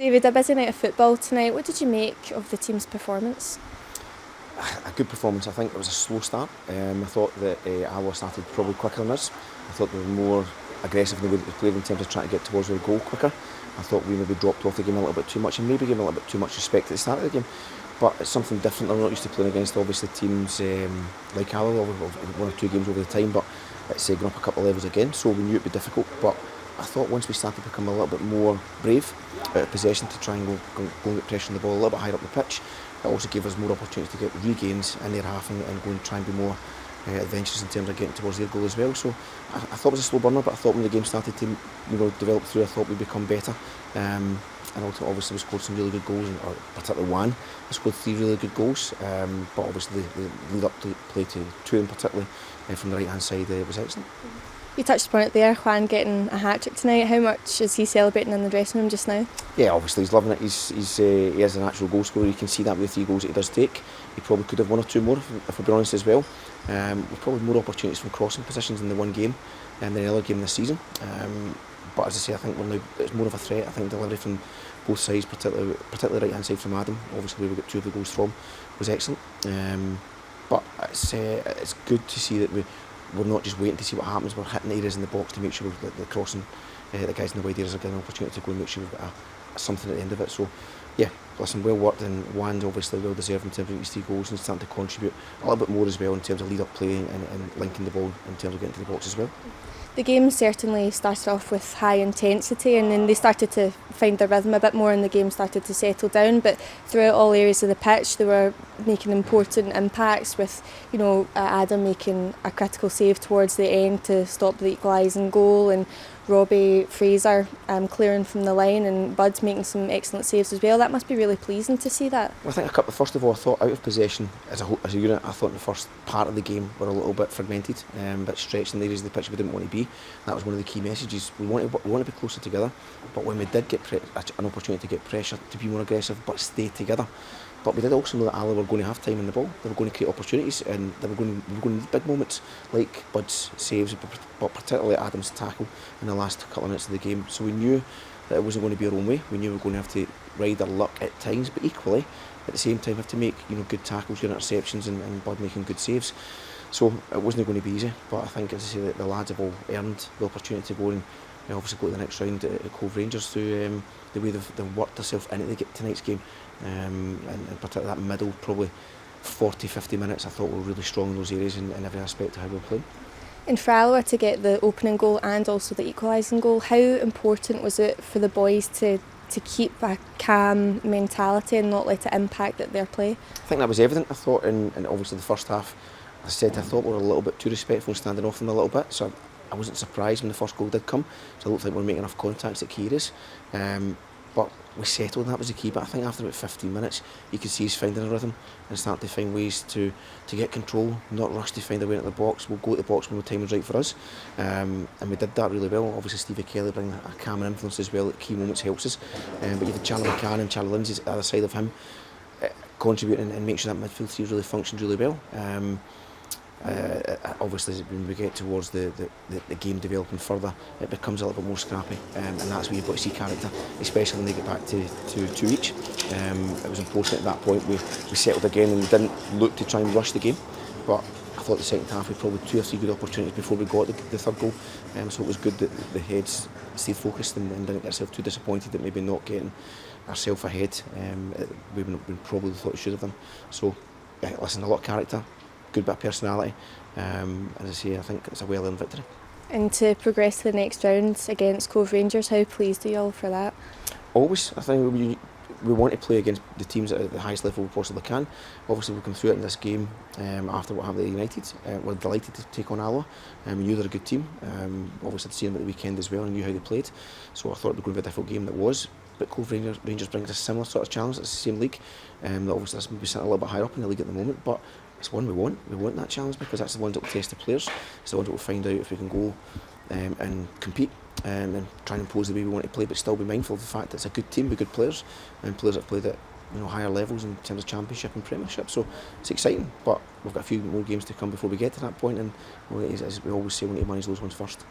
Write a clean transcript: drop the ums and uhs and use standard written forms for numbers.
David, a busy night of football tonight. What did you make of the team's performance? A good performance. I think it was a slow start. I thought that Alloa started probably quicker than us. I thought they were more aggressive in the way that they played in terms of trying to get towards their goal quicker. I thought we maybe dropped off the game a little bit too much and maybe gave them a little bit too much respect at the start of the game. But it's something different. I'm not used to playing against obviously teams like Alloa, one or two games over the time, but it's gone up a couple of levels again, so we knew it'd be difficult. But I thought once we started to become a little bit more brave out of possession to try and go and get pressure on the ball a little bit higher up the pitch, it also gave us more opportunity to get regains in their half and go and try and be more adventurous in terms of getting towards their goal as well. So I thought it was a slow burner, but I thought when the game started to develop through, I thought we'd become better. And also obviously we scored some really good goals, or particularly one. We scored 3 really good goals, but obviously the lead up to play to 2 in particular from the right hand side was excellent. You touched upon it there, Juan getting a hat-trick tonight. How much is he celebrating in the dressing room just now? Yeah, obviously he's loving it. He is a natural goal scorer. You can see that with the 3 goals that he does take. He probably could have 1 or 2 more, if we're being honest as well. We've probably more opportunities from crossing positions in the one game than the other game this season. But as I say, I think it's more of a threat. I think delivery from both sides, particularly the right hand side from Adam, obviously where we got 2 of the goals from, was excellent. But it's good to see that we're not just waiting to see what happens. We're hitting areas in the box to make sure that the crossing, the guys in the wide areas are getting an opportunity to go and make sure we've got something at the end of it. So yeah, listen, well worked, and Juan's obviously well deserved in terms of his 3 goals and starting to contribute a little bit more as well in terms of lead up play and linking the ball in terms of getting to the box as well. The game certainly started off with high intensity, and then they started to find their rhythm a bit more and the game started to settle down. But throughout all areas of the pitch they were making important impacts, with Adam making a critical save towards the end to stop the equalising goal, and Robbie Fraser clearing from the line, and Bud's making some excellent saves as well. That must be really pleasing to see that. Well, I think first of all, I thought out of possession as a unit, I thought in the first part of the game were a little bit fragmented, a bit stretched in the areas of the pitch we didn't want to be. That was one of the key messages. We want to be closer together, but when we did get an opportunity to get pressure, to be more aggressive but stay together. But we did also know that Alloa were going to have time in the ball. They were going to create opportunities, and we were going to need big moments like Bud's saves, but particularly Adam's tackle in the last couple of minutes of the game. So we knew that it wasn't going to be our own way. We knew we were going to have to ride our luck at times, but equally at the same time have to make good tackles, good interceptions, and Bud making good saves. So it wasn't going to be easy. But I think, as I say, that the lads have all earned the opportunity to go and obviously go to the next round at Cove Rangers through the way they've worked themselves into tonight's game. And particularly that middle, probably 40-50 minutes, I thought we were really strong in those areas in every aspect of how we were playing. And for Alloa to get the opening goal and also the equalising goal, how important was it for the boys to keep a calm mentality and not let it impact their play? I think that was evident. I thought in obviously the first half, I thought we were a little bit too respectful, standing off them a little bit, so I wasn't surprised when the first goal did come. So I don't think we were making enough contacts at key areas. But we settled, and that was the key. But I think after about 15 minutes, you could see us finding a rhythm and starting to find ways to get control, not rush to find a way into the box. We'll go to the box when the time was right for us. And we did that really well. Obviously, Stevie Kelly bringing a calming influence as well at key moments helps us. But you had Charlie McCallum and Charlie Lindsay's at the other side of him, contributing and make sure that midfield 3 really functioned really well. Obviously, when we get towards the game developing further, it becomes a little bit more scrappy, and that's where you've got to see character, especially when they get back to 2 each. It was important at that point we settled again and didn't look to try and rush the game, but I thought the second half we had probably 2 or 3 good opportunities before we got the third goal, so it was good that the heads stayed focused and didn't get ourselves too disappointed that maybe not getting ourselves ahead. We probably thought we should have done. So yeah, listen, a lot of character, good bit of personality, as I say, I think it's a well-earned victory. And to progress to the next round against Cove Rangers, how pleased are you all for that? Always. I think we want to play against the teams at the highest level we possibly can. Obviously we come through it in this game after what happened at United. We're delighted to take on Alloa. We knew they're a good team. Obviously I'd seen them at the weekend as well and knew how they played, so I thought it would be going to be a difficult game that was. But Cove Rangers brings a similar sort of challenge. It's the same league. Obviously that's maybe sitting a little bit higher up in the league at the moment, but it's one we want. We want that challenge because that's the ones that will test the players. It's the ones that will find out if we can go and compete and try and impose the way we want to play, but still be mindful of the fact that it's a good team with good players and players that have played at higher levels in terms of Championship and Premiership. So it's exciting, but we've got a few more games to come before we get to that point, and as we always say, we need to manage those ones first.